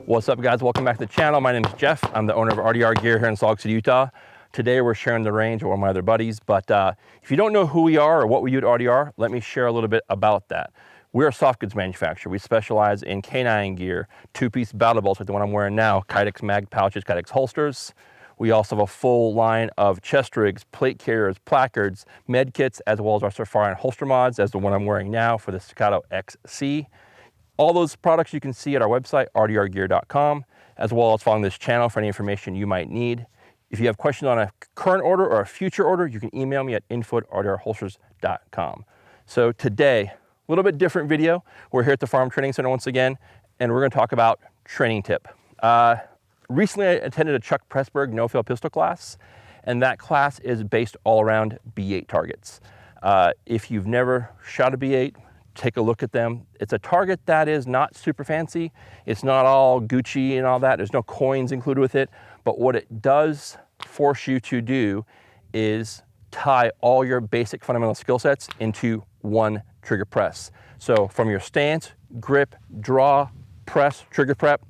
What's up, guys? Welcome back to the channel. My name is Jeff. I'm the owner of RDR Gear here in Salt Lake City, Utah. Today we're sharing the range with one of my other buddies, but if you don't know who we are or what we do at RDR, let me share a little bit about that. We're a soft goods manufacturer. We specialize in canine gear, two-piece battle belts like the one I'm wearing now, Kydex mag pouches, Kydex holsters. We also have a full line of chest rigs, plate carriers, placards, med kits, as well as our Safari and holster mods, as the one I'm wearing now for the Staccato XC. All those products you can see at our website, rdrgear.com, as well as following this channel for any information you might need. If you have questions on a current order or a future order, you can email me at info@rdrholsters.com. So today, a little bit different video. We're here at the Farm Training Center once again, and we're going to talk about training tip. Recently, I attended a Chuck Pressburg no-fail pistol class, and that class is based all around B8 targets. If you've never shot a B8, take a look at them. It's a target that is not super fancy. It's not all Gucci and all that. There's no coins included with it. But what it does force you to do is tie all your basic fundamental skill sets into one trigger press. So from your stance, grip, draw, press, trigger prep,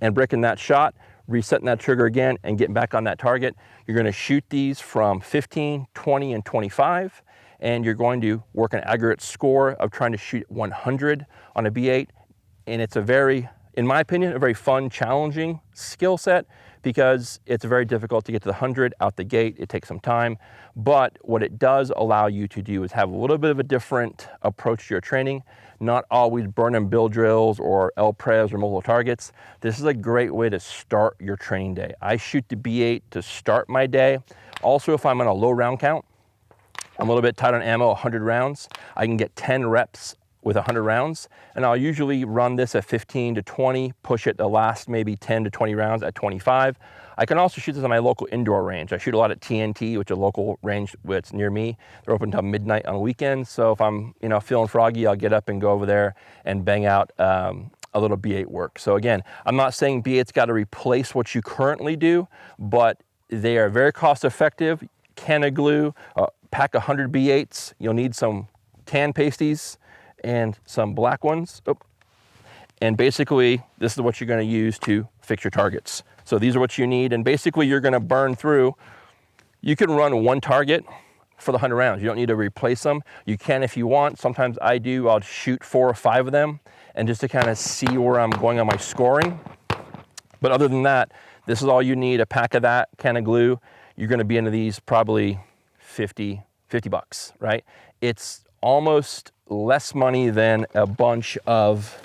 and breaking that shot, resetting that trigger again, and getting back on that target. You're going to shoot these from 15, 20, and 25, and you're going to work an aggregate score of trying to shoot 100 on a B8. And it's a very, in my opinion, a very fun, challenging skill set because it's very difficult to get to the 100 out the gate. It takes some time, but what it does allow you to do is have a little bit of a different approach to your training. Not always burn and build drills or LPREs or multiple targets. This is a great way to start your training day. I shoot the B8 to start my day. Also, if I'm on a low round count, I'm a little bit tight on ammo, 100 rounds. I can get 10 reps with 100 rounds, and I'll usually run this at 15 to 20, push it the last maybe 10 to 20 rounds at 25. I can also shoot this on my local indoor range. I shoot a lot at TNT, which is a local range that's near me. They're open until midnight on weekends, so if I'm feeling froggy, I'll get up and go over there and bang out a little B8 work. So again, I'm not saying B8's got to replace what you currently do, but they are very cost effective. Can of glue, pack 100 B8s. You'll need some tan pasties and some black ones. And basically, this is what you're going to use to fix your targets. So these are what you need, and basically you're going to burn through. You can run one target for the 100 rounds. You don't need to replace them. You can if you want. Sometimes I do. I'll shoot 4 or 5 of them, and just to kind of see where I'm going on my scoring. But other than that, this is all you need, a pack of that, can of glue. You're going to be into these probably 50 bucks, right? It's almost less money than a bunch of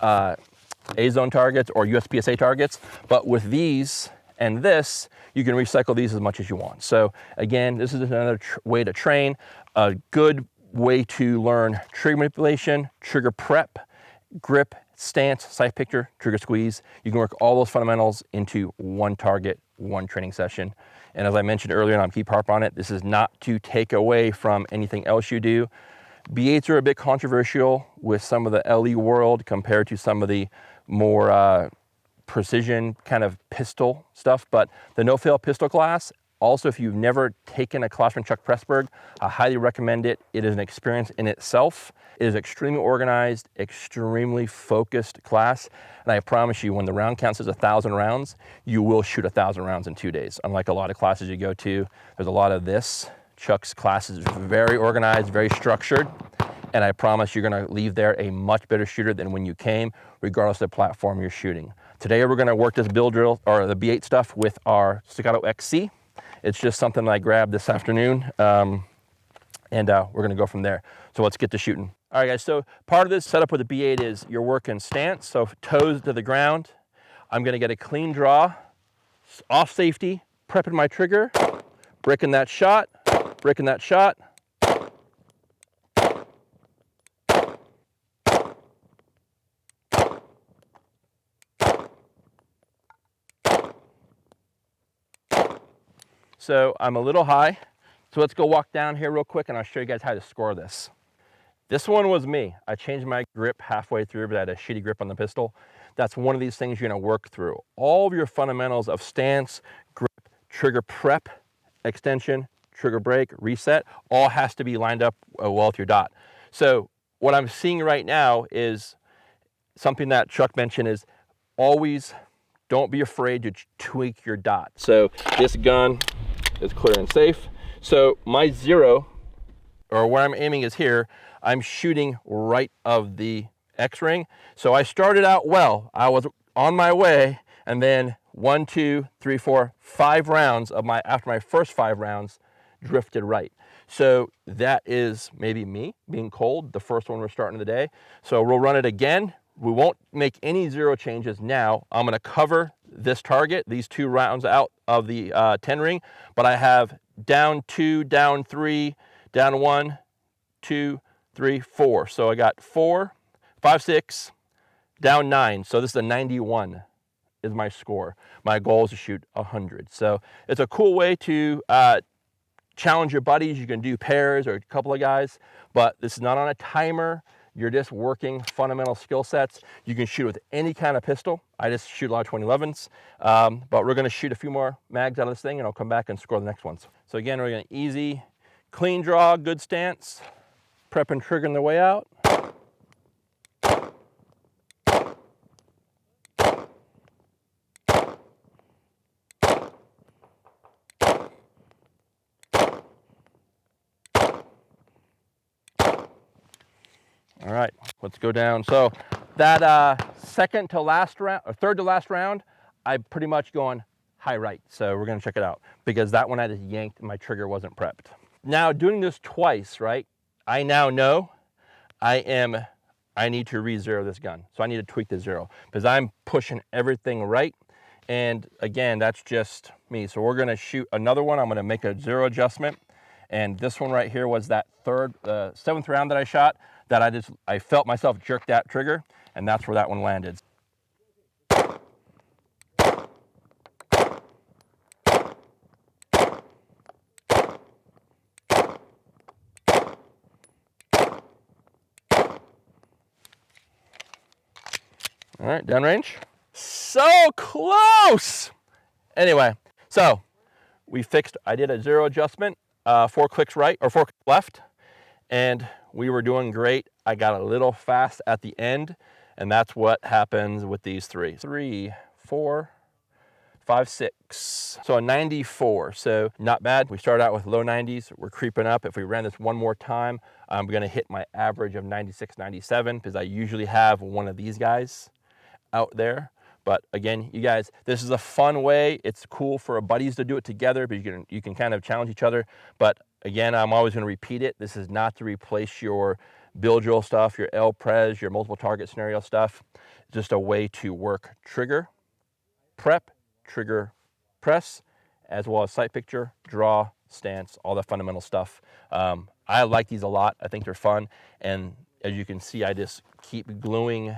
A-zone targets or USPSA targets, but with these and this, you can recycle these as much as you want. So again, this is another way to train, a good way to learn trigger manipulation, trigger prep, grip, stance, sight picture, trigger squeeze. You can work all those fundamentals into one target, one training session. And as I mentioned earlier, and I'll keep harping on it, this is not to take away from anything else you do. B8s are a bit controversial with some of the LE world compared to some of the more precision kind of pistol stuff. But the no-fail pistol class, also if you've never taken a class from Chuck Pressburg, I highly recommend it. It is an experience in itself. It is extremely organized, extremely focused class. And I promise you, when the round count says 1,000 rounds, you will shoot 1,000 rounds in 2 days. Unlike a lot of classes you go to, there's a lot of this. Chuck's class is very organized, very structured. And I promise you're gonna leave there a much better shooter than when you came, regardless of the platform you're shooting. Today, we're gonna work this build drill, or the B8 stuff, with our Staccato XC. It's just something I grabbed this afternoon, and we're gonna go from there. So let's get to shooting. All right, guys, so part of this setup with the B8 is you're working stance, so toes to the ground. I'm gonna get a clean draw, off safety, prepping my trigger, breaking that shot, breaking that shot. So I'm a little high. So let's go walk down here real quick and I'll show you guys how to score this. This one was me. I changed my grip halfway through, but I had a shitty grip on the pistol. That's one of these things you're gonna work through. All of your fundamentals of stance, grip, trigger prep, extension, trigger break, reset, all has to be lined up well with your dot. So what I'm seeing right now is something that Chuck mentioned is always don't be afraid to tweak your dot. So this gun is clear and safe. So my zero, or where I'm aiming is here, I'm shooting right of the X-ring. So I started out well. I was on my way, and then 1, 2, 3, 4, 5 rounds of after my first 5 rounds drifted right. So that is maybe me being cold, the first one we're starting of the day. So we'll run it again. We won't make any zero changes now. I'm gonna cover this target, these 2 rounds out of the 10 ring, but I have down 2, down 3, down 1, 2, 3, 4. So I got 4, 5, 6, down 9. So this is a 91 is my score. My goal is to shoot 100. So it's a cool way to challenge your buddies. You can do pairs or a couple of guys, but this is not on a timer. You're just working fundamental skill sets. You can shoot with any kind of pistol. I just shoot a lot of 2011s, but we're gonna shoot a few more mags out of this thing and I'll come back and score the next ones. So again, we're gonna easy, clean draw, good stance, prep and triggering the way out. All right, let's go down. So that second to last round, or third to last round, I'm pretty much going high right. So we're gonna check it out because that one I just yanked and my trigger wasn't prepped. Now doing this twice, right? I now know I need to re-zero this gun. So I need to tweak the zero because I'm pushing everything right. And again, that's just me. So we're gonna shoot another one. I'm gonna make a zero adjustment. And this one right here was that seventh round that I shot that I felt myself jerk that trigger, and that's where that one landed. All right, downrange. So close! Anyway, so I did a zero adjustment, 4 clicks right, or 4 clicks left, and we were doing great. I got a little fast at the end, and that's what happens with these 3. 3, 4, 5, 6. So a 94, so not bad. We started out with low 90s. We're creeping up. If we ran this one more time, I'm gonna hit my average of 96, 97, because I usually have one of these guys out there. But again, you guys, this is a fun way. It's cool for buddies to do it together, but you can kind of challenge each other. But again, I'm always going to repeat it. This is not to replace your bill drill stuff, your L-Pres, your multiple target scenario stuff. It's just a way to work trigger, prep, trigger, press, as well as sight picture, draw, stance, all the fundamental stuff. I like these a lot. I think they're fun. And as you can see, I just keep gluing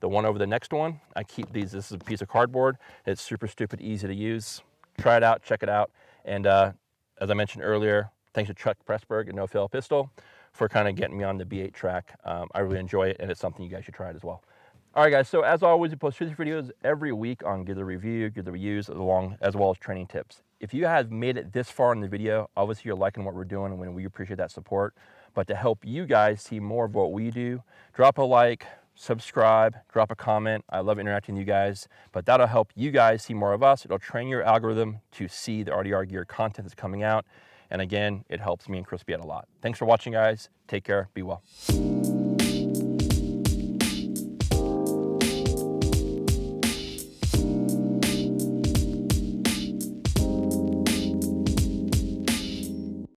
the one over the next one. I keep these. This is a piece of cardboard. It's super stupid easy to use. Try it out, check it out. And as I mentioned earlier, thanks to Chuck Pressburg and No Fail Pistol for kind of getting me on the B8 track. I really enjoy it, and it's something you guys should try it as well. All right, guys, so as always, we post 50 videos every week on Give the Review, Give the Reuse, as well as training tips. If you have made it this far in the video, obviously you're liking what we're doing, and we appreciate that support. But to help you guys see more of what we do, drop a like, subscribe, drop a comment. I love interacting with you guys, but that'll help you guys see more of us. It'll train your algorithm to see the RDR gear content that's coming out. And again, it helps me and Crispy out a lot. Thanks for watching, guys. Take care. Be well.